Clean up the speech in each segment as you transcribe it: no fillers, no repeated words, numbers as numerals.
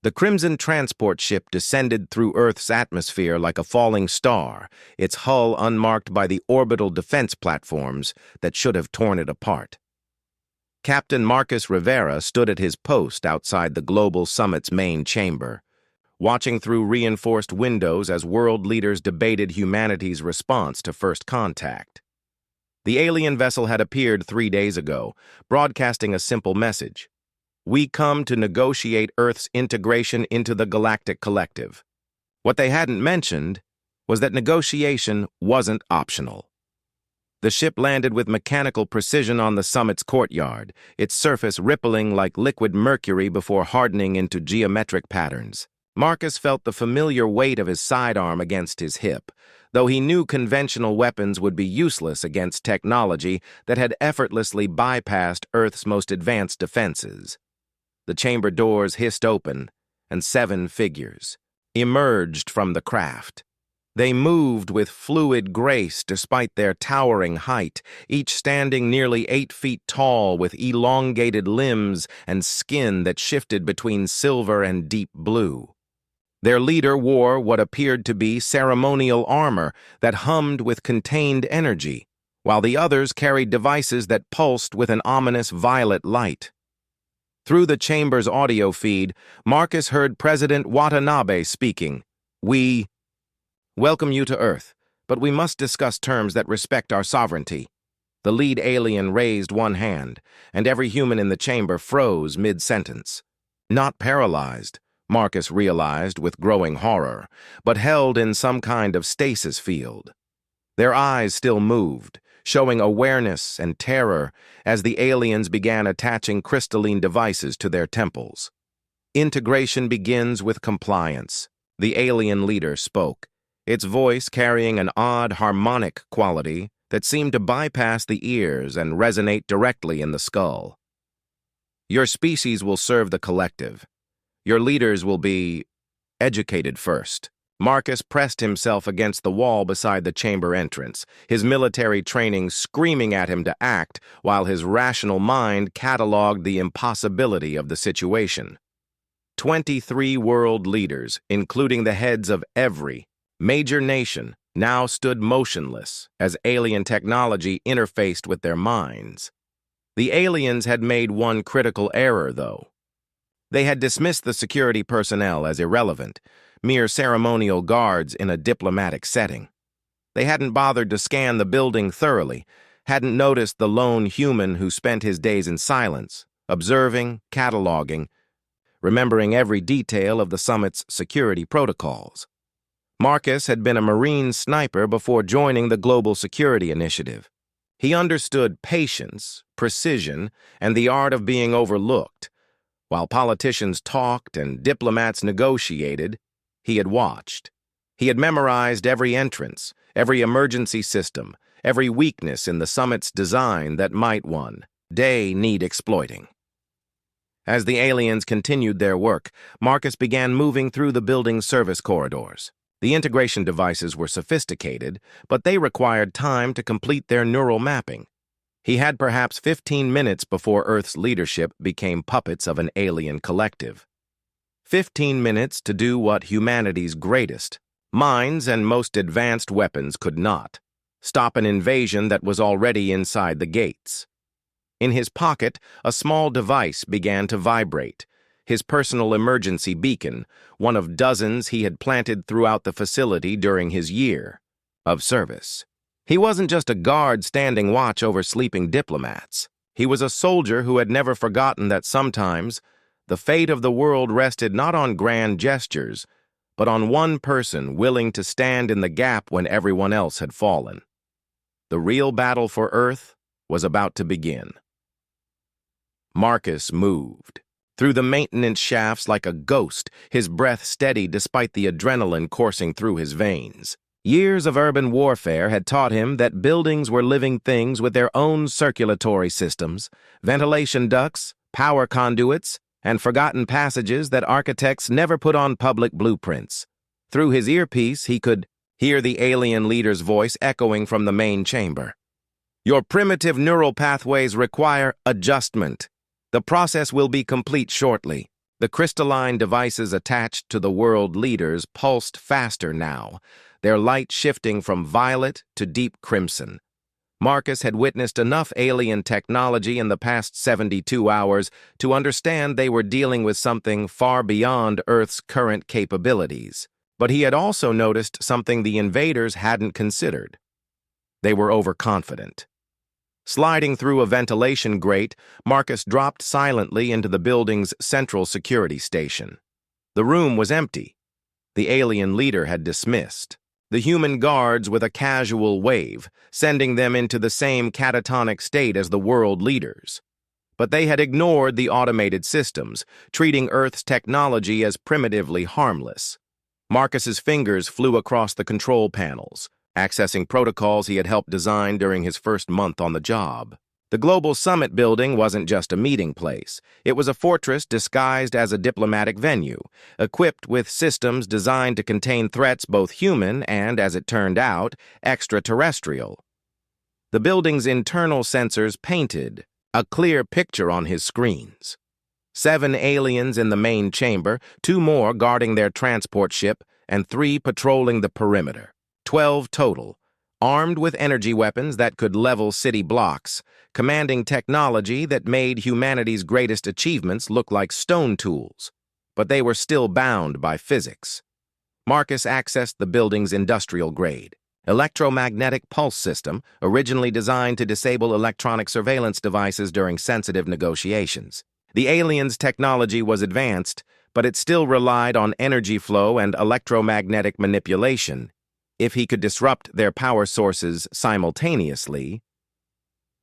The Crimson transport ship descended through Earth's atmosphere like a falling star, its hull unmarked by the orbital defense platforms that should have torn it apart. Captain Marcus Rivera stood at his post outside the Global Summit's main chamber, watching through reinforced windows as world leaders debated humanity's response to first contact. The alien vessel had appeared 3 days ago, broadcasting a simple message. We come to negotiate Earth's integration into the galactic collective. What they hadn't mentioned was that negotiation wasn't optional. The ship landed with mechanical precision on the summit's courtyard, its surface rippling like liquid mercury before hardening into geometric patterns. Marcus felt the familiar weight of his sidearm against his hip, though he knew conventional weapons would be useless against technology that had effortlessly bypassed Earth's most advanced defenses. The chamber doors hissed open, and 7 figures emerged from the craft. They moved with fluid grace despite their towering height, each standing nearly 8 feet tall with elongated limbs and skin that shifted between silver and deep blue. Their leader wore what appeared to be ceremonial armor that hummed with contained energy, while the others carried devices that pulsed with an ominous violet light. Through the chamber's audio feed, Marcus heard President Watanabe speaking. We welcome you to Earth, but we must discuss terms that respect our sovereignty. The lead alien raised one hand, and every human in the chamber froze mid-sentence. Not paralyzed, Marcus realized with growing horror, but held in some kind of stasis field. Their eyes still moved, showing awareness and terror as the aliens began attaching crystalline devices to their temples. Integration begins with compliance, the alien leader spoke, its voice carrying an odd harmonic quality that seemed to bypass the ears and resonate directly in the skull. Your species will serve the collective. Your leaders will be educated first. Marcus pressed himself against the wall beside the chamber entrance, his military training screaming at him to act while his rational mind cataloged the impossibility of the situation. 23 world leaders, including the heads of every major nation, now stood motionless as alien technology interfaced with their minds. The aliens had made one critical error, though. They had dismissed the security personnel as irrelevant, mere ceremonial guards in a diplomatic setting. They hadn't bothered to scan the building thoroughly, hadn't noticed the lone human who spent his days in silence, observing, cataloging, remembering every detail of the summit's security protocols. Marcus had been a Marine sniper before joining the Global Security Initiative. He understood patience, precision, and the art of being overlooked. While politicians talked and diplomats negotiated, he had watched. He had memorized every entrance, every emergency system, every weakness in the summit's design that might one day need exploiting. As the aliens continued their work, Marcus began moving through the building's service corridors. The integration devices were sophisticated, but they required time to complete their neural mapping. He had perhaps 15 minutes before Earth's leadership became puppets of an alien collective. 15 minutes to do what humanity's greatest minds and most advanced weapons could not: stop an invasion that was already inside the gates. In his pocket, a small device began to vibrate, his personal emergency beacon, one of dozens he had planted throughout the facility during his year of service. He wasn't just a guard standing watch over sleeping diplomats. He was a soldier who had never forgotten that sometimes the fate of the world rested not on grand gestures, but on one person willing to stand in the gap when everyone else had fallen. The real battle for Earth was about to begin. Marcus moved through the maintenance shafts like a ghost, his breath steady despite the adrenaline coursing through his veins. Years of urban warfare had taught him that buildings were living things with their own circulatory systems, ventilation ducts, power conduits, and forgotten passages that architects never put on public blueprints. Through his earpiece, he could hear the alien leader's voice echoing from the main chamber. Your primitive neural pathways require adjustment. The process will be complete shortly. The crystalline devices attached to the world leaders pulsed faster now, their light shifting from violet to deep crimson. Marcus had witnessed enough alien technology in the past 72 hours to understand they were dealing with something far beyond Earth's current capabilities. But he had also noticed something the invaders hadn't considered. They were overconfident. Sliding through a ventilation grate, Marcus dropped silently into the building's central security station. The room was empty. The alien leader had dismissed the human guards with a casual wave, sending them into the same catatonic state as the world leaders. But they had ignored the automated systems, treating Earth's technology as primitively harmless. Marcus's fingers flew across the control panels, accessing protocols he had helped design during his first month on the job. The Global Summit building wasn't just a meeting place. It was a fortress disguised as a diplomatic venue, equipped with systems designed to contain threats both human and, as it turned out, extraterrestrial. The building's internal sensors painted a clear picture on his screens. 7 aliens in the main chamber, 2 more guarding their transport ship, and 3 patrolling the perimeter. 12 total, armed with energy weapons that could level city blocks, commanding technology that made humanity's greatest achievements look like stone tools. But they were still bound by physics. Marcus accessed the building's industrial-grade electromagnetic pulse system, originally designed to disable electronic surveillance devices during sensitive negotiations. The aliens' technology was advanced, but it still relied on energy flow and electromagnetic manipulation. If he could disrupt their power sources simultaneously.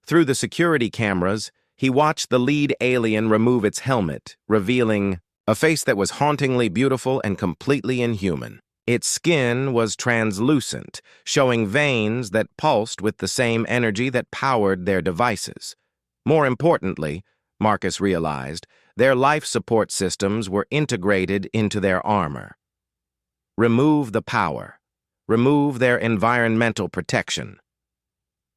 Through the security cameras, he watched the lead alien remove its helmet, revealing a face that was hauntingly beautiful and completely inhuman. Its skin was translucent, showing veins that pulsed with the same energy that powered their devices. More importantly, Marcus realized, their life support systems were integrated into their armor. Remove the power. Remove their environmental protection.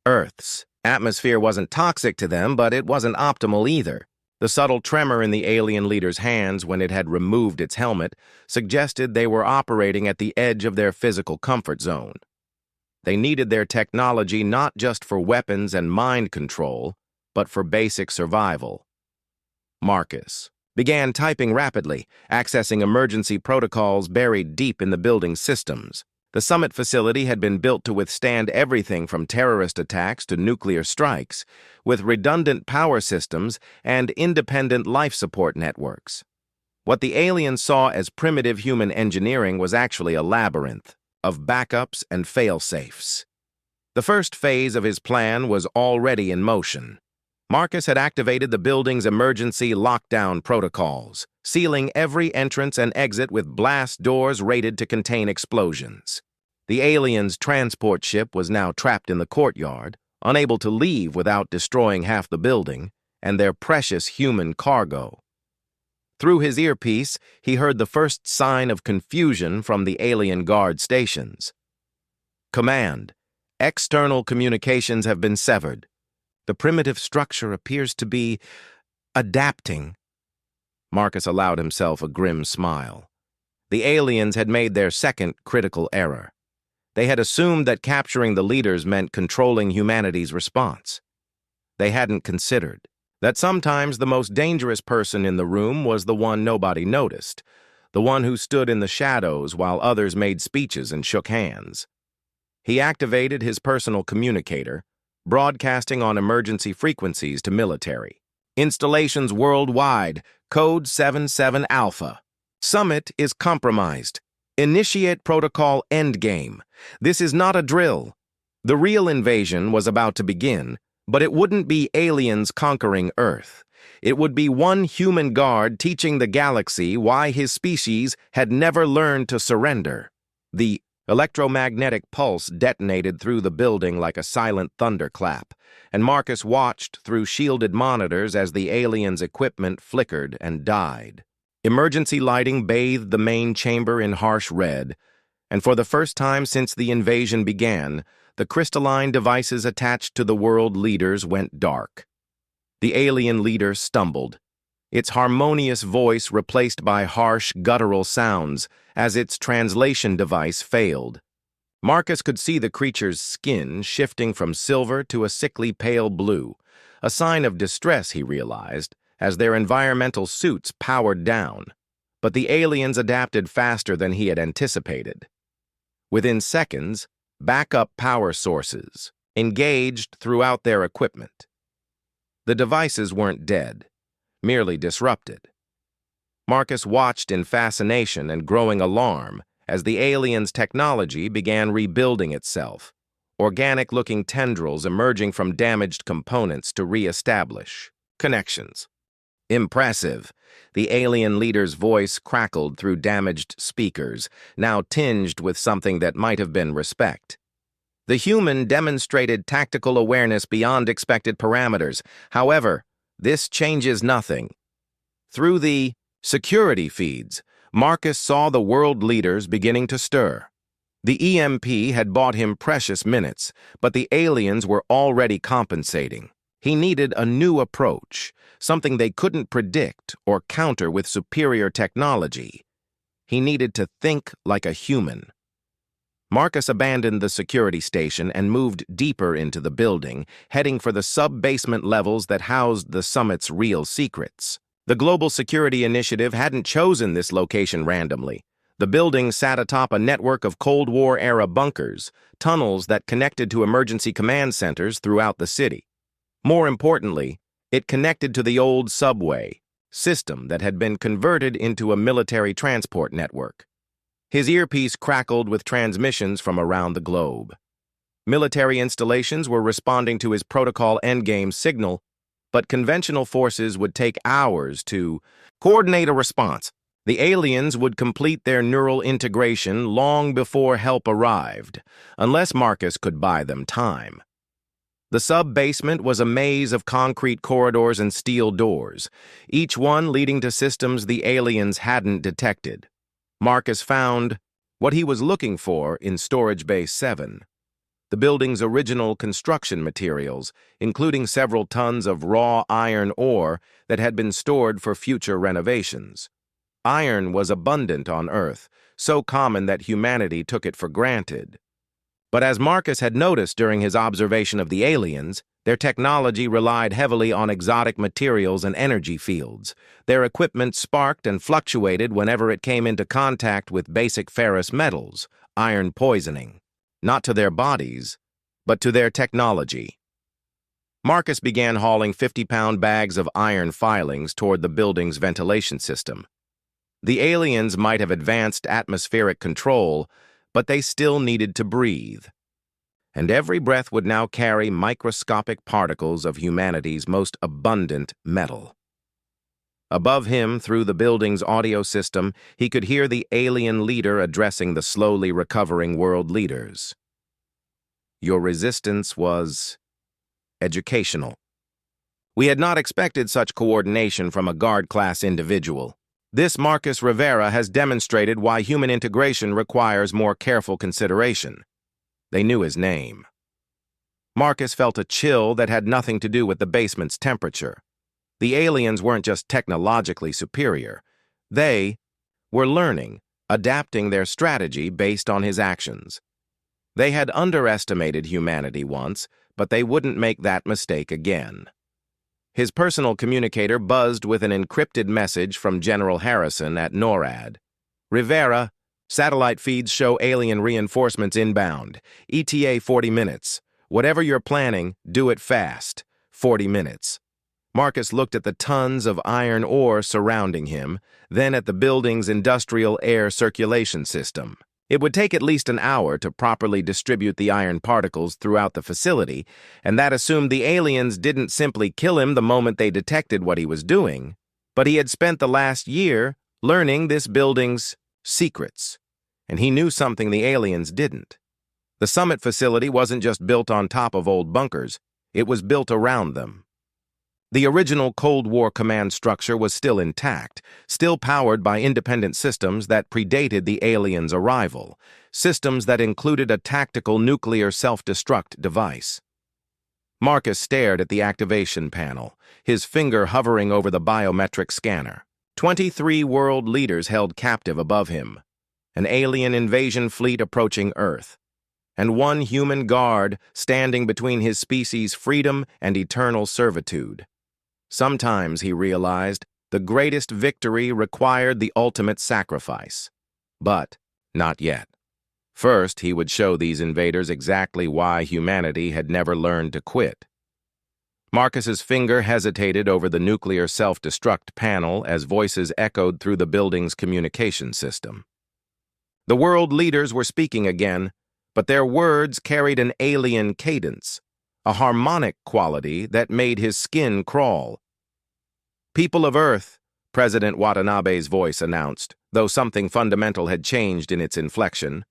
Earth's atmosphere wasn't toxic to them, but it wasn't optimal either. The subtle tremor in the alien leader's hands when it had removed its helmet suggested they were operating at the edge of their physical comfort zone. They needed their technology not just for weapons and mind control, but for basic survival. Marcus began typing rapidly, accessing emergency protocols buried deep in the building's systems. The summit facility had been built to withstand everything from terrorist attacks to nuclear strikes, with redundant power systems and independent life support networks. What the aliens saw as primitive human engineering was actually a labyrinth of backups and fail-safes. The first phase of his plan was already in motion. Marcus had activated the building's emergency lockdown protocols, sealing every entrance and exit with blast doors rated to contain explosions. The aliens' transport ship was now trapped in the courtyard, unable to leave without destroying half the building and their precious human cargo. Through his earpiece, he heard the first sign of confusion from the alien guard stations. Command, external communications have been severed. The primitive structure appears to be adapting. Marcus allowed himself a grim smile. The aliens had made their second critical error. They had assumed that capturing the leaders meant controlling humanity's response. They hadn't considered that sometimes the most dangerous person in the room was the one nobody noticed, the one who stood in the shadows while others made speeches and shook hands. He activated his personal communicator, broadcasting on emergency frequencies to military. Installations worldwide, code 77 Alpha. Summit is compromised. Initiate protocol endgame. This is not a drill. The real invasion was about to begin, but it wouldn't be aliens conquering Earth. It would be one human guard teaching the galaxy why his species had never learned to surrender. The electromagnetic pulse detonated through the building like a silent thunderclap, and Marcus watched through shielded monitors as the aliens' equipment flickered and died. Emergency lighting bathed the main chamber in harsh red, and for the first time since the invasion began, the crystalline devices attached to the world leaders went dark. The alien leader stumbled. its harmonious voice replaced by harsh, guttural sounds as its translation device failed. Marcus could see the creature's skin shifting from silver to a sickly pale blue, a sign of distress, he realized, as their environmental suits powered down. But the aliens adapted faster than he had anticipated. Within seconds, backup power sources engaged throughout their equipment. The devices weren't dead, merely disrupted. Marcus watched in fascination and growing alarm as the aliens' technology began rebuilding itself, organic-looking tendrils emerging from damaged components to re-establish connections. Impressive. The alien leader's voice crackled through damaged speakers, now tinged with something that might have been respect. The human demonstrated tactical awareness beyond expected parameters. However, this changes nothing. Through the security feeds, Marcus saw the world leaders beginning to stir. The EMP had bought him precious minutes, but the aliens were already compensating. He needed a new approach, something they couldn't predict or counter with superior technology. He needed to think like a human. Marcus abandoned the security station and moved deeper into the building, heading for the sub-basement levels that housed the summit's real secrets. The Global Security Initiative hadn't chosen this location randomly. The building sat atop a network of Cold War-era bunkers, tunnels that connected to emergency command centers throughout the city. More importantly, it connected to the old subway system that had been converted into a military transport network. His earpiece crackled with transmissions from around the globe. Military installations were responding to his protocol endgame signal, but conventional forces would take hours to coordinate a response. The aliens would complete their neural integration long before help arrived, unless Marcus could buy them time. The sub-basement was a maze of concrete corridors and steel doors, each one leading to systems the aliens hadn't detected. Marcus found what he was looking for in Storage Bay 7. The building's original construction materials, including several tons of raw iron ore that had been stored for future renovations. Iron was abundant on Earth, so common that humanity took it for granted. But as Marcus had noticed during his observation of the aliens, their technology relied heavily on exotic materials and energy fields. Their equipment sparked and fluctuated whenever it came into contact with basic ferrous metals, iron poisoning, not to their bodies, but to their technology. Marcus began hauling 50-pound bags of iron filings toward the building's ventilation system. The aliens might have advanced atmospheric control, but they still needed to breathe. And every breath would now carry microscopic particles of humanity's most abundant metal. Above him, through the building's audio system, he could hear the alien leader addressing the slowly recovering world leaders. Your resistance was educational. We had not expected such coordination from a guard-class individual. This Marcus Rivera has demonstrated why human integration requires more careful consideration. They knew his name. Marcus felt a chill that had nothing to do with the basement's temperature. The aliens weren't just technologically superior. They were learning, adapting their strategy based on his actions. They had underestimated humanity once, but they wouldn't make that mistake again. His personal communicator buzzed with an encrypted message from General Harrison at NORAD. Rivera, satellite feeds show alien reinforcements inbound. ETA 40 minutes. Whatever you're planning, do it fast. 40 minutes. Marcus looked at the tons of iron ore surrounding him, then at the building's industrial air circulation system. It would take at least an hour to properly distribute the iron particles throughout the facility, and that assumed the aliens didn't simply kill him the moment they detected what he was doing, but he had spent the last year learning this building's secrets, and he knew something the aliens didn't. The summit facility wasn't just built on top of old bunkers, it was built around them. The original Cold War command structure was still intact, still powered by independent systems that predated the aliens' arrival, systems that included a tactical nuclear self-destruct device. Marcus stared at the activation panel, his finger hovering over the biometric scanner. 23 world leaders held captive above him, an alien invasion fleet approaching Earth, and one human guard standing between his species' freedom and eternal servitude. Sometimes, he realized, the greatest victory required the ultimate sacrifice. But not yet. First, he would show these invaders exactly why humanity had never learned to quit. Marcus's finger hesitated over the nuclear self-destruct panel as voices echoed through the building's communication system. The world leaders were speaking again, but their words carried an alien cadence, a harmonic quality that made his skin crawl. "People of Earth," President Watanabe's voice announced, though something fundamental had changed in its inflection,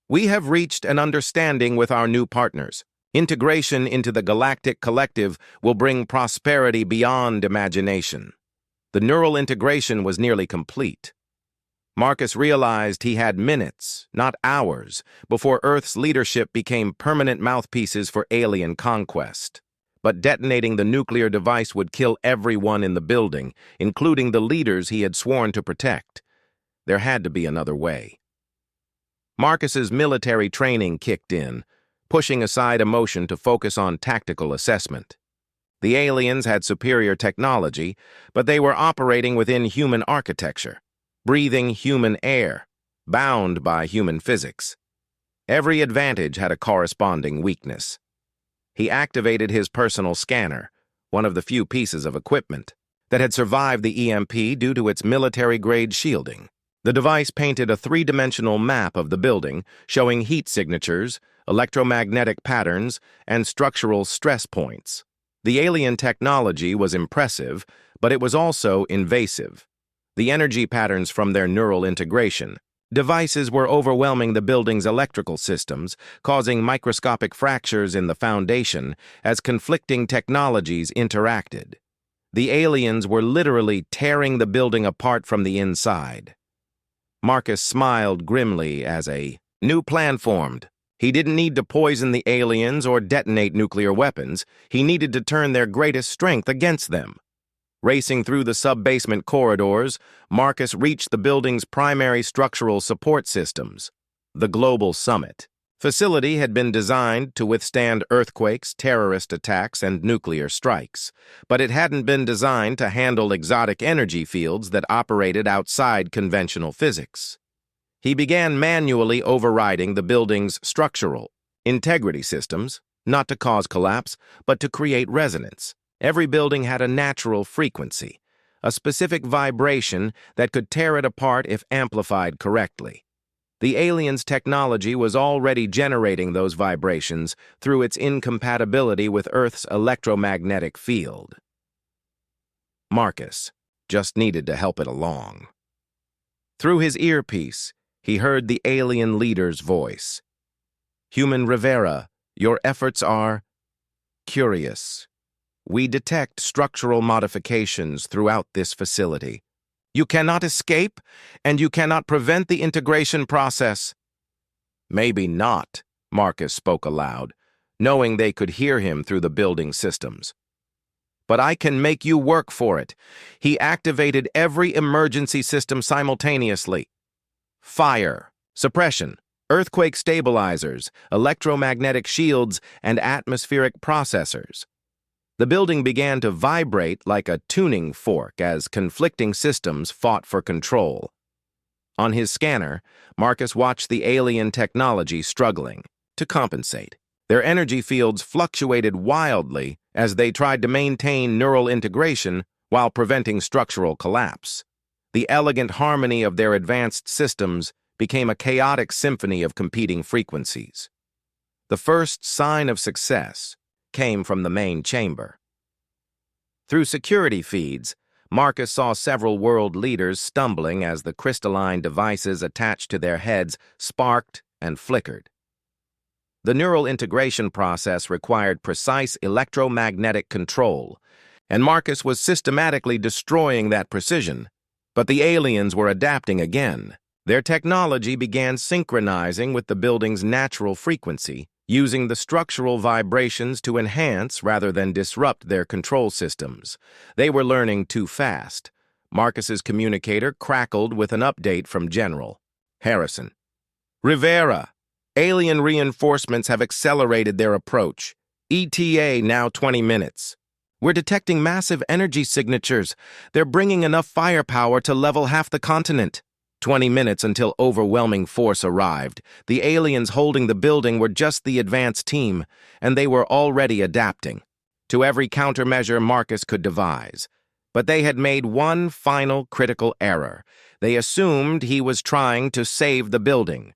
"we have reached an understanding with our new partners. Integration into the galactic collective will bring prosperity beyond imagination." The neural integration was nearly complete. Marcus realized he had minutes, not hours, before Earth's leadership became permanent mouthpieces for alien conquest. But detonating the nuclear device would kill everyone in the building, including the leaders he had sworn to protect. There had to be another way. Marcus's military training kicked in, pushing aside emotion to focus on tactical assessment. The aliens had superior technology, but they were operating within human architecture, breathing human air, bound by human physics. Every advantage had a corresponding weakness. He activated his personal scanner, one of the few pieces of equipment that had survived the EMP due to its military-grade shielding. The device painted a three-dimensional map of the building, showing heat signatures, electromagnetic patterns, and structural stress points. The alien technology was impressive, but it was also invasive. The energy patterns from their neural integration. Devices were overwhelming the building's electrical systems, causing microscopic fractures in the foundation as conflicting technologies interacted. The aliens were literally tearing the building apart from the inside. Marcus smiled grimly as a new plan formed. He didn't need to poison the aliens or detonate nuclear weapons. He needed to turn their greatest strength against them. Racing through the sub-basement corridors, Marcus reached the building's primary structural support systems, the Global Summit. Facility had been designed to withstand earthquakes, terrorist attacks, and nuclear strikes, but it hadn't been designed to handle exotic energy fields that operated outside conventional physics. He began manually overriding the building's structural integrity systems, not to cause collapse, but to create resonance. Every building had a natural frequency, a specific vibration that could tear it apart if amplified correctly. The aliens' technology was already generating those vibrations through its incompatibility with Earth's electromagnetic field. Marcus just needed to help it along. Through his earpiece, he heard the alien leader's voice. "Human Rivera, your efforts are curious. We detect structural modifications throughout this facility. You cannot escape, and you cannot prevent the integration process." "Maybe not," Marcus spoke aloud, knowing they could hear him through the building systems. "But I can make you work for it." He activated every emergency system simultaneously. Fire, suppression, earthquake stabilizers, electromagnetic shields, and atmospheric processors. The building began to vibrate like a tuning fork as conflicting systems fought for control. On his scanner, Marcus watched the alien technology struggling to compensate. Their energy fields fluctuated wildly as they tried to maintain neural integration while preventing structural collapse. The elegant harmony of their advanced systems became a chaotic symphony of competing frequencies. The first sign of success came from the main chamber. Through security feeds, Marcus saw several world leaders stumbling as the crystalline devices attached to their heads sparked and flickered. The neural integration process required precise electromagnetic control, and Marcus was systematically destroying that precision. But the aliens were adapting again. Their technology began synchronizing with the building's natural frequency, using the structural vibrations to enhance rather than disrupt their control systems. They were learning too fast. Marcus's communicator crackled with an update from General Harrison. Rivera, alien reinforcements have accelerated their approach. ETA now 20 minutes. We're detecting massive energy signatures. They're bringing enough firepower to level half the continent. 20 minutes until overwhelming force arrived. The aliens holding the building were just the advance team, and they were already adapting to every countermeasure Marcus could devise. But they had made one final critical error. They assumed he was trying to save the building.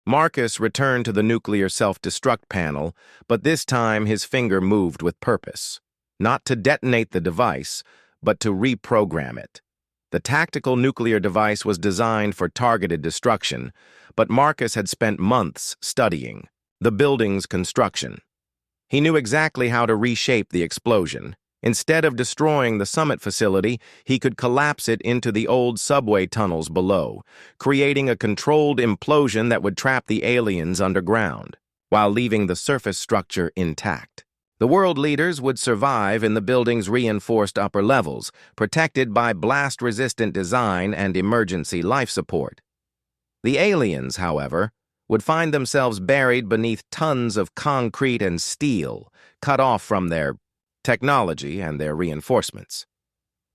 Marcus returned to the nuclear self-destruct panel, but this time his finger moved with purpose. Not to detonate the device, but to reprogram it. The tactical nuclear device was designed for targeted destruction, but Marcus had spent months studying the building's construction. He knew exactly how to reshape the explosion. Instead of destroying the summit facility, he could collapse it into the old subway tunnels below, creating a controlled implosion that would trap the aliens underground, while leaving the surface structure intact. The world leaders would survive in the building's reinforced upper levels, protected by blast-resistant design and emergency life support. The aliens, however, would find themselves buried beneath tons of concrete and steel, cut off from their technology and their reinforcements.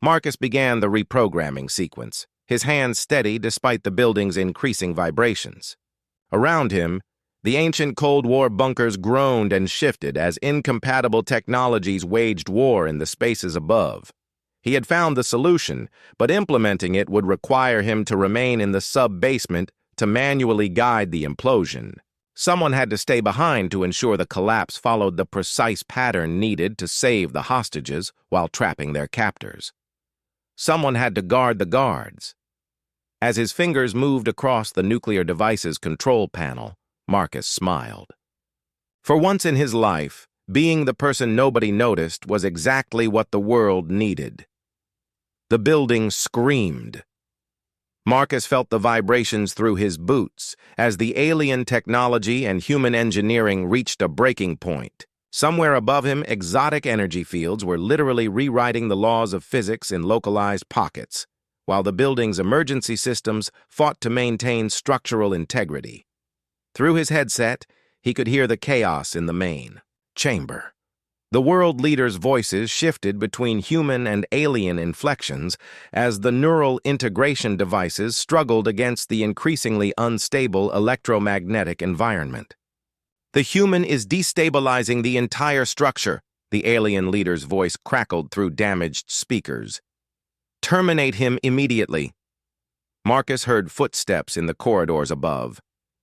Marcus began the reprogramming sequence, his hands steady despite the building's increasing vibrations. Around him, the ancient Cold War bunkers groaned and shifted as incompatible technologies waged war in the spaces above. He had found the solution, but implementing it would require him to remain in the sub-basement to manually guide the implosion. Someone had to stay behind to ensure the collapse followed the precise pattern needed to save the hostages while trapping their captors. Someone had to guard the guards. As his fingers moved across the nuclear device's control panel, Marcus smiled. For once in his life, being the person nobody noticed was exactly what the world needed. The building screamed. Marcus felt the vibrations through his boots as the alien technology and human engineering reached a breaking point. Somewhere above him, exotic energy fields were literally rewriting the laws of physics in localized pockets, while the building's emergency systems fought to maintain structural integrity. Through his headset, he could hear the chaos in the main chamber. The world leaders' voices shifted between human and alien inflections as the neural integration devices struggled against the increasingly unstable electromagnetic environment. The human is destabilizing the entire structure, the alien leader's voice crackled through damaged speakers. Terminate him immediately. Marcus heard footsteps in the corridors above,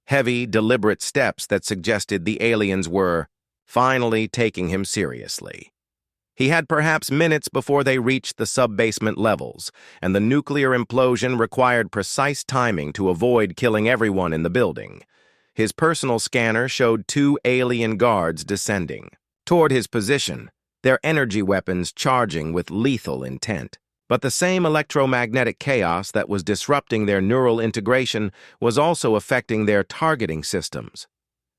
heavy, deliberate steps that suggested the aliens were finally taking him seriously. He had perhaps minutes before they reached the sub-basement levels, and the nuclear implosion required precise timing to avoid killing everyone in the building. His personal scanner showed 2 alien guards descending toward his position, their energy weapons charging with lethal intent. But the same electromagnetic chaos that was disrupting their neural integration was also affecting their targeting systems.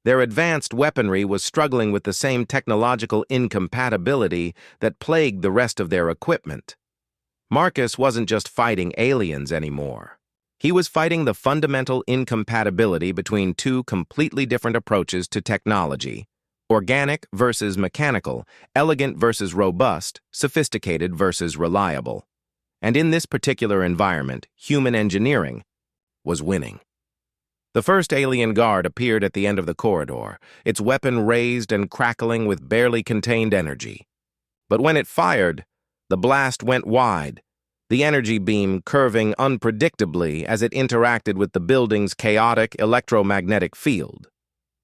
Their advanced weaponry was struggling with the same technological incompatibility that plagued the rest of their equipment. Marcus wasn't just fighting aliens anymore. He was fighting the fundamental incompatibility between 2 completely different approaches to technology: organic versus mechanical, elegant versus robust, sophisticated versus reliable. And in this particular environment, human engineering was winning. The first alien guard appeared at the end of the corridor, its weapon raised and crackling with barely contained energy. But when it fired, the blast went wide, the energy beam curving unpredictably as it interacted with the building's chaotic electromagnetic field.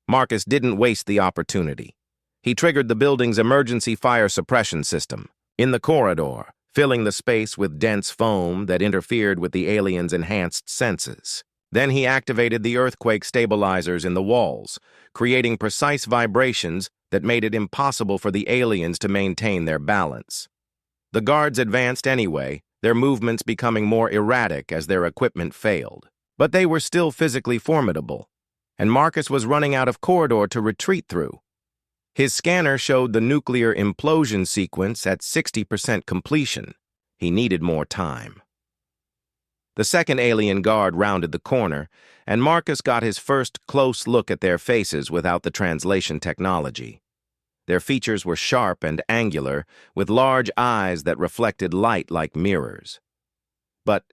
Marcus didn't waste the opportunity. He triggered the building's emergency fire suppression system in the corridor, filling the space with dense foam that interfered with the aliens' enhanced senses. Then he activated the earthquake stabilizers in the walls, creating precise vibrations that made it impossible for the aliens to maintain their balance. The guards advanced anyway, their movements becoming more erratic as their equipment failed. But they were still physically formidable. and Marcus was running out of corridor to retreat through. His scanner showed the nuclear implosion sequence at 60% completion. He needed more time. The second alien guard rounded the corner, and Marcus got his first close look at their faces without the translation technology. Their features were sharp and angular, with large eyes that reflected light like mirrors. But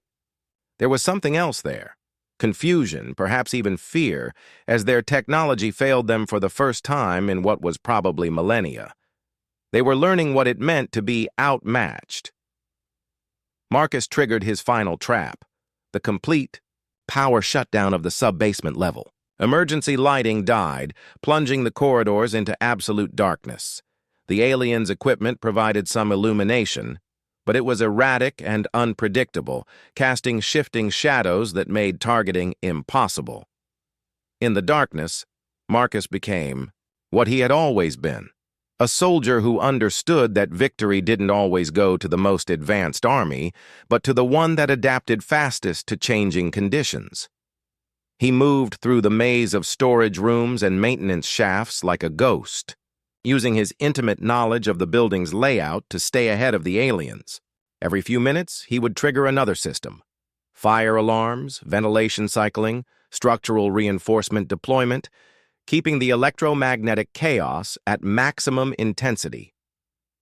there was something else there. Confusion, perhaps even fear, as their technology failed them for the first time in what was probably millennia. They were learning what it meant to be outmatched. Marcus triggered his final trap, the complete power shutdown of the sub-basement level. Emergency lighting died, plunging the corridors into absolute darkness. The aliens' equipment provided some illumination, but it was erratic and unpredictable, casting shifting shadows that made targeting impossible. In the darkness, Marcus became what he had always been, a soldier who understood that victory didn't always go to the most advanced army, but to the one that adapted fastest to changing conditions. He moved through the maze of storage rooms and maintenance shafts like a ghost, using his intimate knowledge of the building's layout to stay ahead of the aliens. Every few minutes, he would trigger another system: fire alarms, ventilation cycling, structural reinforcement deployment, keeping the electromagnetic chaos at maximum intensity.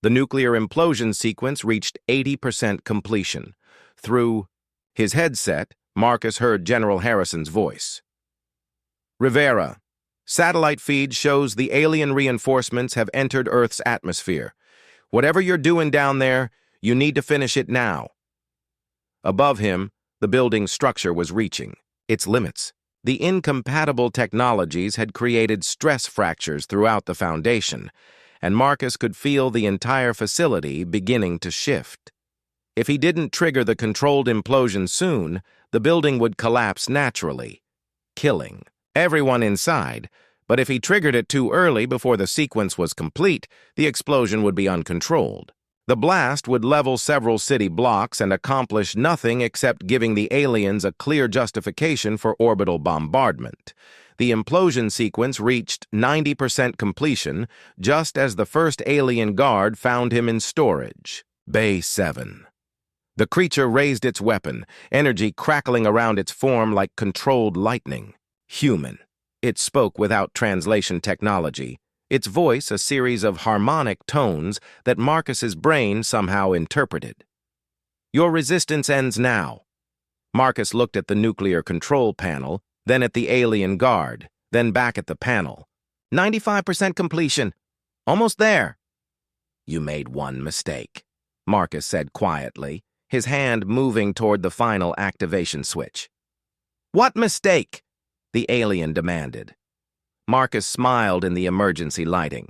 The nuclear implosion sequence reached 80% completion. Through his headset, Marcus heard General Harrison's voice. "Rivera, satellite feed shows the alien reinforcements have entered Earth's atmosphere. Whatever you're doing down there, you need to finish it now." Above him, the building's structure was reaching its limits. The incompatible technologies had created stress fractures throughout the foundation, and Marcus could feel the entire facility beginning to shift. If he didn't trigger the controlled implosion soon, the building would collapse naturally, killing everyone inside. But if he triggered it too early before the sequence was complete, the explosion would be uncontrolled. The blast would level several city blocks and accomplish nothing except giving the aliens a clear justification for orbital bombardment. The implosion sequence reached 90% completion just as the first alien guard found him in storage, Bay 7. The creature raised its weapon, energy crackling around its form like controlled lightning. Human. It spoke without translation technology, its voice a series of harmonic tones that Marcus's brain somehow interpreted. "Your resistance ends now." Marcus looked at the nuclear control panel, then at the alien guard, then back at the panel. 95% completion. Almost there." "You made one mistake," Marcus said quietly, his hand moving toward the final activation switch. "What mistake?" the alien demanded. Marcus smiled in the emergency lighting.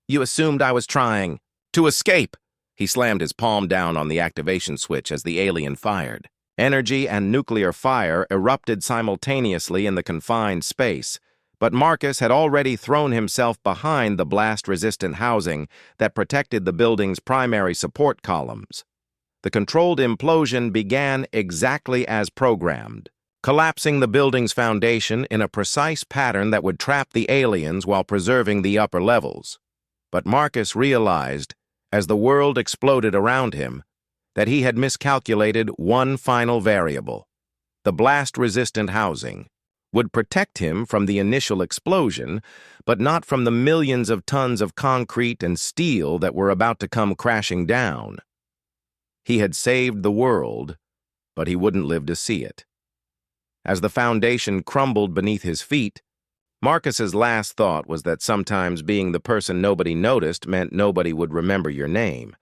"You assumed I was trying to escape." He slammed his palm down on the activation switch as the alien fired. Energy and nuclear fire erupted simultaneously in the confined space, but Marcus had already thrown himself behind the blast-resistant housing that protected the building's primary support columns. The controlled implosion began exactly as programmed, collapsing the building's foundation in a precise pattern that would trap the aliens while preserving the upper levels. But Marcus realized, as the world exploded around him, that he had miscalculated one final variable. The blast-resistant housing would protect him from the initial explosion, but not from the millions of tons of concrete and steel that were about to come crashing down. He had saved the world, but he wouldn't live to see it. As the foundation crumbled beneath his feet, Marcus's last thought was that sometimes being the person nobody noticed meant nobody would remember your name,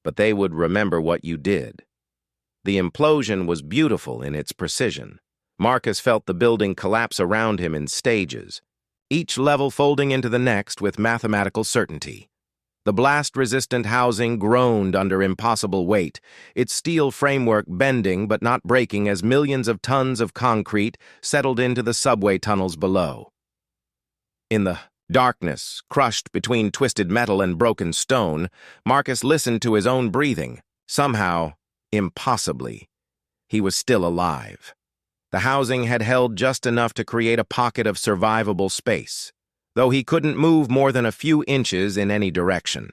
but they would remember what you did. The implosion was beautiful in its precision. Marcus felt the building collapse around him in stages, each level folding into the next with mathematical certainty. The blast-resistant housing groaned under impossible weight, its steel framework bending but not breaking as millions of tons of concrete settled into the subway tunnels below. In the darkness, crushed between twisted metal and broken stone, Marcus listened to his own breathing. Somehow, impossibly, he was still alive. The housing had held just enough to create a pocket of survivable space, though he couldn't move more than a few inches in any direction.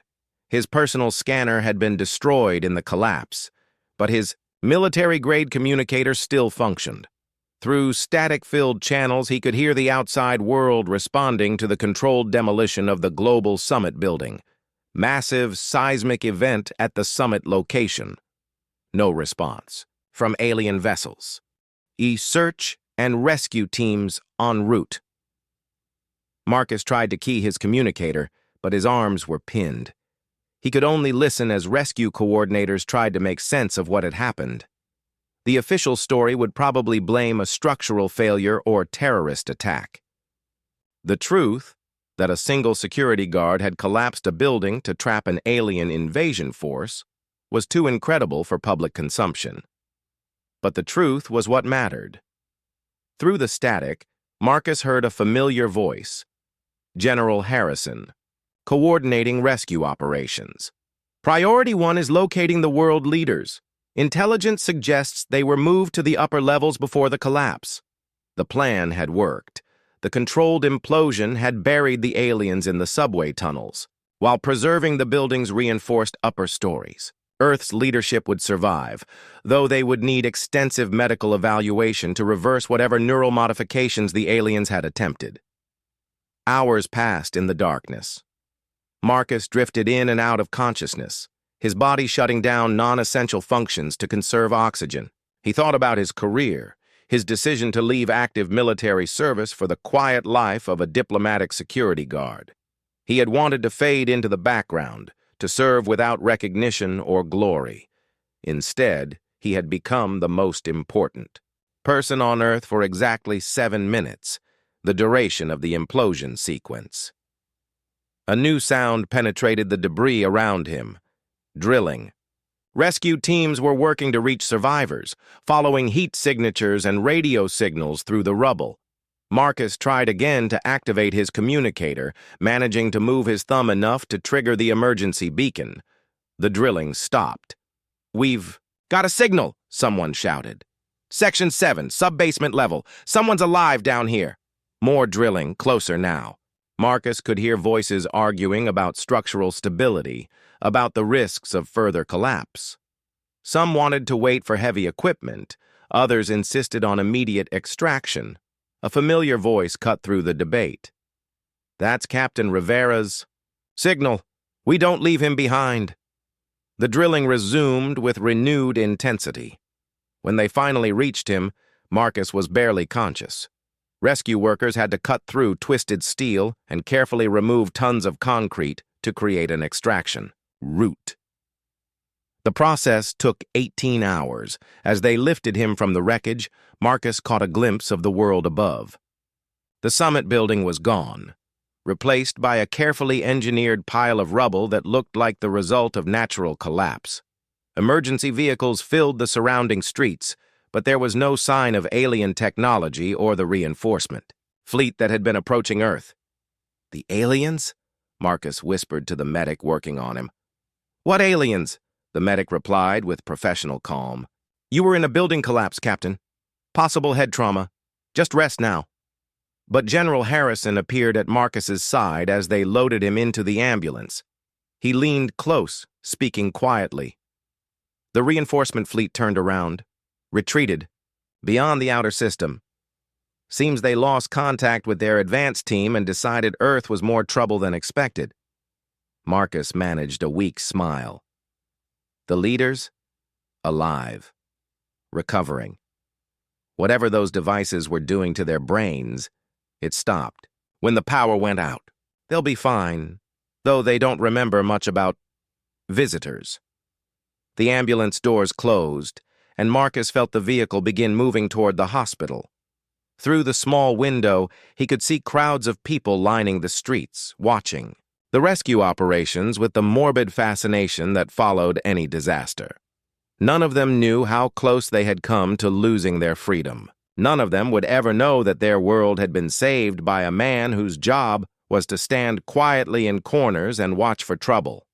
His personal scanner had been destroyed in the collapse, but his military-grade communicator still functioned. Through static-filled channels, he could hear the outside world responding to the controlled demolition of the global summit building. Massive seismic event at the summit location. No response from alien vessels. Search and rescue teams en route. Marcus tried to key his communicator, but his arms were pinned. He could only listen as rescue coordinators tried to make sense of what had happened. The official story would probably blame a structural failure or terrorist attack. The truth, that a single security guard had collapsed a building to trap an alien invasion force, was too incredible for public consumption. But the truth was what mattered. Through the static, Marcus heard a familiar voice. General Harrison, coordinating rescue operations. Priority 1 is locating the world leaders. Intelligence suggests they were moved to the upper levels before the collapse. The plan had worked. The controlled implosion had buried the aliens in the subway tunnels, while preserving the building's reinforced upper stories. Earth's leadership would survive, though they would need extensive medical evaluation to reverse whatever neural modifications the aliens had attempted. Hours passed in the darkness. Marcus drifted in and out of consciousness, his body shutting down non-essential functions to conserve oxygen. He thought about his career, his decision to leave active military service for the quiet life of a diplomatic security guard. He had wanted to fade into the background, to serve without recognition or glory. Instead, he had become the most important person on Earth for exactly 7 minutes, the duration of the implosion sequence. A new sound penetrated the debris around him. Drilling. Rescue teams were working to reach survivors, following heat signatures and radio signals through the rubble. Marcus tried again to activate his communicator, managing to move his thumb enough to trigger the emergency beacon. The drilling stopped. "We've got a signal," someone shouted. "Section 7, sub-basement level. Someone's alive down here." More drilling, closer now. Marcus could hear voices arguing about structural stability, about the risks of further collapse. Some wanted to wait for heavy equipment, others insisted on immediate extraction. A familiar voice cut through the debate. "That's Captain Rivera's signal. We don't leave him behind." The drilling resumed with renewed intensity. When they finally reached him, Marcus was barely conscious. Rescue workers had to cut through twisted steel and carefully remove tons of concrete to create an extraction route. The process took 18 hours. As they lifted him from the wreckage, Marcus caught a glimpse of the world above. The summit building was gone, replaced by a carefully engineered pile of rubble that looked like the result of natural collapse. Emergency vehicles filled the surrounding streets, but there was no sign of alien technology or the reinforcement fleet that had been approaching Earth. "The aliens?" Marcus whispered to the medic working on him. "What aliens?" the medic replied with professional calm. "You were in a building collapse, Captain. Possible head trauma. Just rest now." But General Harrison appeared at Marcus's side as they loaded him into the ambulance. He leaned close, speaking quietly. The reinforcement fleet turned around, retreated, beyond the outer system. Seems they lost contact with their advance team and decided Earth was more trouble than expected. Marcus managed a weak smile. The leaders? Alive. Recovering. Whatever those devices were doing to their brains, it stopped. When the power went out, they'll be fine, though they don't remember much about visitors. The ambulance doors closed, and Marcus felt the vehicle begin moving toward the hospital. Through the small window, he could see crowds of people lining the streets, watching the rescue operations with the morbid fascination that followed any disaster. None of them knew how close they had come to losing their freedom. None of them would ever know that their world had been saved by a man whose job was to stand quietly in corners and watch for trouble.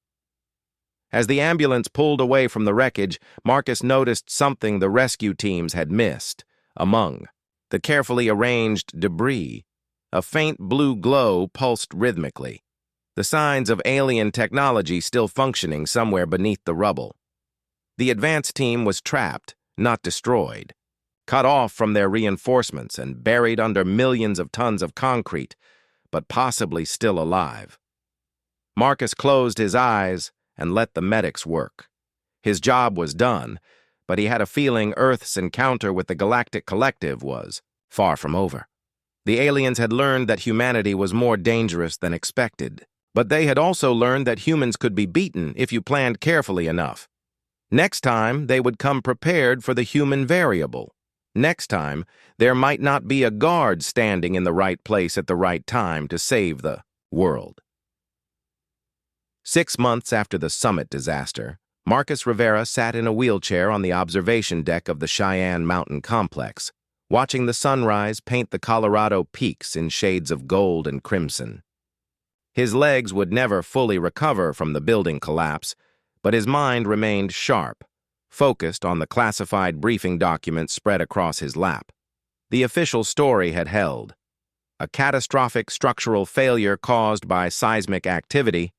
As the ambulance pulled away from the wreckage, Marcus noticed something the rescue teams had missed: among the carefully arranged debris. A faint blue glow pulsed rhythmically, the signs of alien technology still functioning somewhere beneath the rubble. The advance team was trapped, not destroyed, cut off from their reinforcements and buried under millions of tons of concrete, but possibly still alive. Marcus closed his eyes and let the medics work. His job was done, but he had a feeling Earth's encounter with the Galactic Collective was far from over. The aliens had learned that humanity was more dangerous than expected, but they had also learned that humans could be beaten if you planned carefully enough. Next time, they would come prepared for the human variable. Next time, there might not be a guard standing in the right place at the right time to save the world. 6 months after the summit disaster, Marcus Rivera sat in a wheelchair on the observation deck of the Cheyenne Mountain Complex, watching the sunrise paint the Colorado peaks in shades of gold and crimson. His legs would never fully recover from the building collapse, but his mind remained sharp, focused on the classified briefing documents spread across his lap. The official story had held. A catastrophic structural failure caused by seismic activity,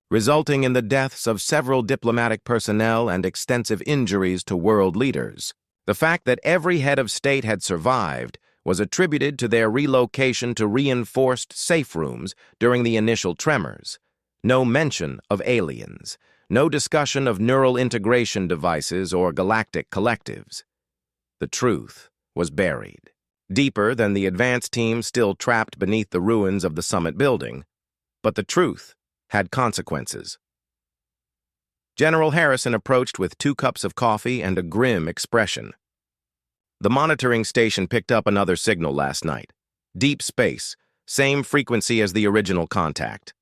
resulting in the deaths of several diplomatic personnel and extensive injuries to world leaders. The fact that every head of state had survived was attributed to their relocation to reinforced safe rooms during the initial tremors. No mention of aliens. No discussion of neural integration devices or galactic collectives. The truth was buried, deeper than the advance team still trapped beneath the ruins of the summit building. But the truth had consequences. General Harrison approached with 2 cups of coffee and a grim expression. The monitoring station picked up another signal last night. Deep space, same frequency as the original contact.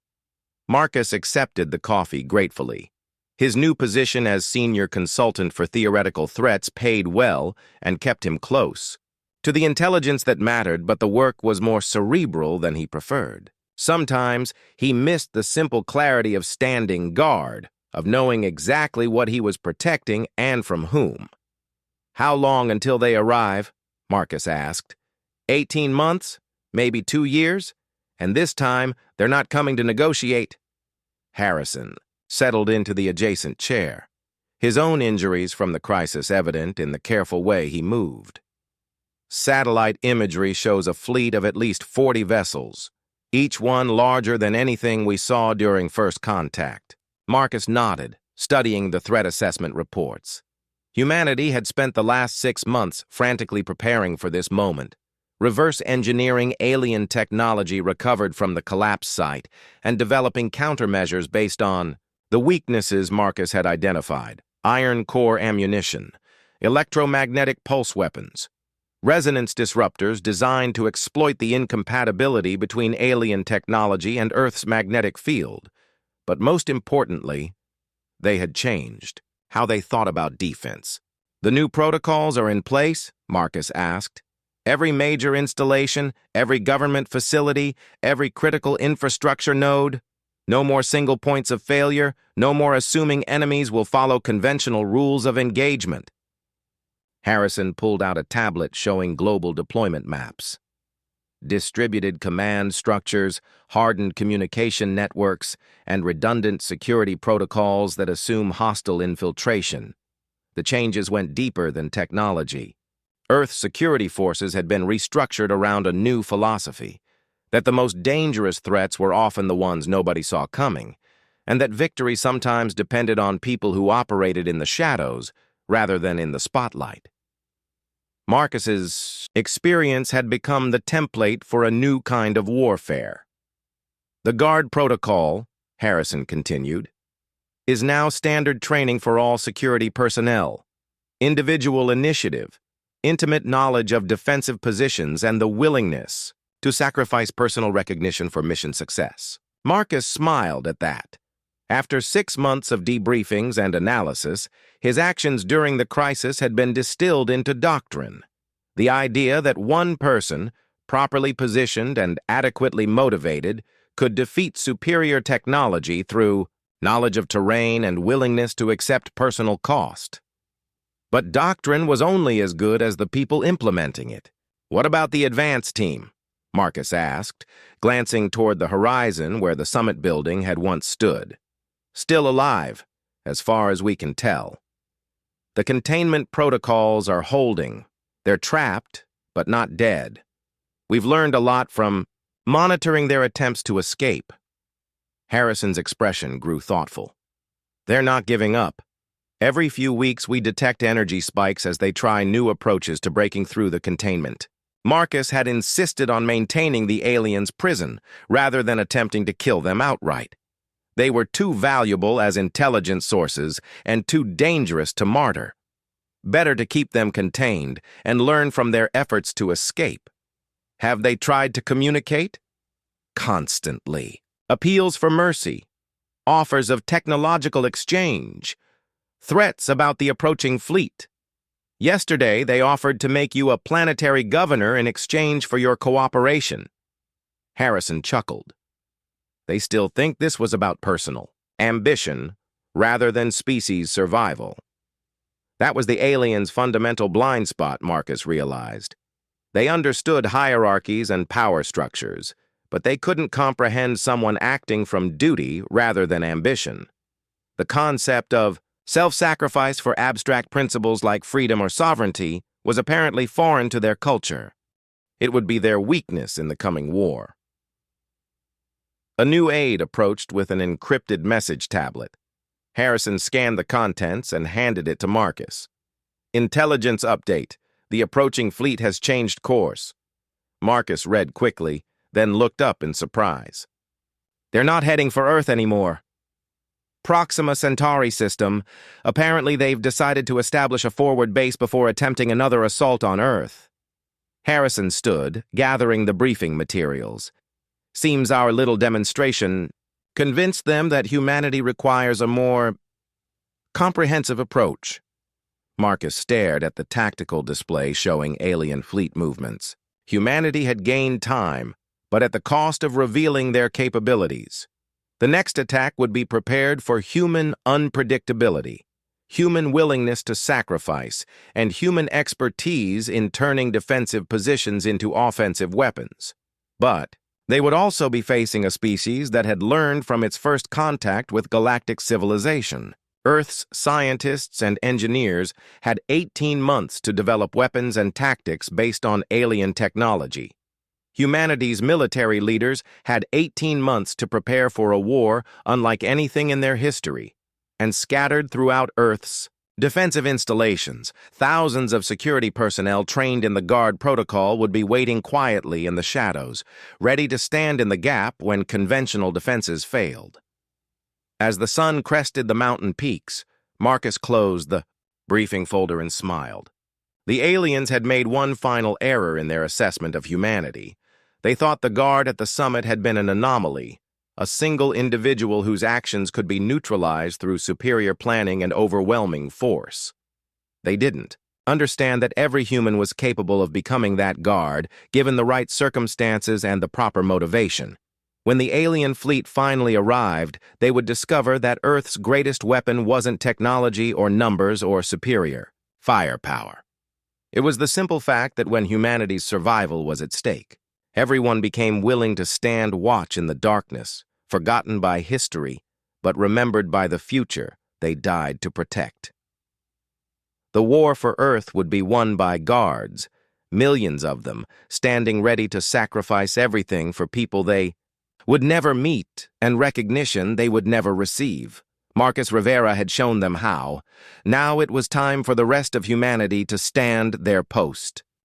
Marcus accepted the coffee gratefully. His new position as senior consultant for theoretical threats paid well and kept him close to the intelligence that mattered, but the work was more cerebral than he preferred. Sometimes he missed the simple clarity of standing guard, of knowing exactly what he was protecting and from whom. "How long until they arrive?" Marcus asked. 18 months? Maybe 2 years? And this time, they're not coming to negotiate. Harrison settled into the adjacent chair, his own injuries from the crisis evident in the careful way he moved. Satellite imagery shows a fleet of at least 40 vessels, each one larger than anything we saw during first contact. Marcus nodded, studying the threat assessment reports. Humanity had spent the last 6 months frantically preparing for this moment, reverse engineering alien technology recovered from the collapse site and developing countermeasures based on the weaknesses Marcus had identified: iron core ammunition, electromagnetic pulse weapons, resonance disruptors designed to exploit the incompatibility between alien technology and Earth's magnetic field. But most importantly, they had changed how they thought about defense. "The new protocols are in place?" Marcus asked. "Every major installation, every government facility, every critical infrastructure node? No more single points of failure, no more assuming enemies will follow conventional rules of engagement." Harrison pulled out a tablet showing global deployment maps. Distributed command structures, hardened communication networks, and redundant security protocols that assume hostile infiltration. The changes went deeper than technology. Earth's security forces had been restructured around a new philosophy: that the most dangerous threats were often the ones nobody saw coming, and that victory sometimes depended on people who operated in the shadows rather than in the spotlight. Marcus's experience had become the template for a new kind of warfare. "The guard protocol," Harrison continued, "is now standard training for all security personnel. Individual initiative, intimate knowledge of defensive positions, and the willingness to sacrifice personal recognition for mission success." Marcus smiled at that. After 6 months of debriefings and analysis, his actions during the crisis had been distilled into doctrine. The idea that one person, properly positioned and adequately motivated, could defeat superior technology through knowledge of terrain and willingness to accept personal cost. But doctrine was only as good as the people implementing it. "What about the advance team?" Marcus asked, glancing toward the horizon where the summit building had once stood. "Still alive, as far as we can tell. The containment protocols are holding. They're trapped, but not dead. We've learned a lot from monitoring their attempts to escape." Harrison's expression grew thoughtful. "They're not giving up. Every few weeks we detect energy spikes as they try new approaches to breaking through the containment." Marcus had insisted on maintaining the aliens' prison rather than attempting to kill them outright. They were too valuable as intelligence sources and too dangerous to martyr. Better to keep them contained and learn from their efforts to escape. Have they tried to communicate? Constantly. Appeals for mercy, offers of technological exchange, threats about the approaching fleet. Yesterday, they offered to make you a planetary governor in exchange for your cooperation. Harrison chuckled. They still think this was about personal ambition rather than species survival. That was the aliens' fundamental blind spot, Marcus realized. They understood hierarchies and power structures, but they couldn't comprehend someone acting from duty rather than ambition. The concept of self-sacrifice for abstract principles like freedom or sovereignty was apparently foreign to their culture. It would be their weakness in the coming war. A new aide approached with an encrypted message tablet. Harrison scanned the contents and handed it to Marcus. "Intelligence update. The approaching fleet has changed course." Marcus read quickly, then looked up in surprise. "They're not heading for Earth anymore. Proxima Centauri system. Apparently they've decided to establish a forward base before attempting another assault on Earth." Harrison stood, gathering the briefing materials. "Seems our little demonstration convinced them that humanity requires a more comprehensive approach." Marcus stared at the tactical display showing alien fleet movements. Humanity had gained time, but at the cost of revealing their capabilities. The next attack would be prepared for human unpredictability, human willingness to sacrifice, and human expertise in turning defensive positions into offensive weapons. But they would also be facing a species that had learned from its first contact with galactic civilization. Earth's scientists and engineers had 18 months to develop weapons and tactics based on alien technology. Humanity's military leaders had 18 months to prepare for a war unlike anything in their history, and scattered throughout Earth's defensive installations, thousands of security personnel trained in the guard protocol would be waiting quietly in the shadows, ready to stand in the gap when conventional defenses failed. As the sun crested the mountain peaks, Marcus closed the briefing folder and smiled. The aliens had made one final error in their assessment of humanity. They thought the guard at the summit had been an anomaly, a single individual whose actions could be neutralized through superior planning and overwhelming force. They didn't understand that every human was capable of becoming that guard, given the right circumstances and the proper motivation. When the alien fleet finally arrived, they would discover that Earth's greatest weapon wasn't technology or numbers or superior firepower. It was the simple fact that when humanity's survival was at stake, everyone became willing to stand watch in the darkness, forgotten by history, but remembered by the future they died to protect. The war for Earth would be won by guards, millions of them, standing ready to sacrifice everything for people they would never meet and recognition they would never receive. Marcus Rivera had shown them how. Now it was time for the rest of humanity to stand their post.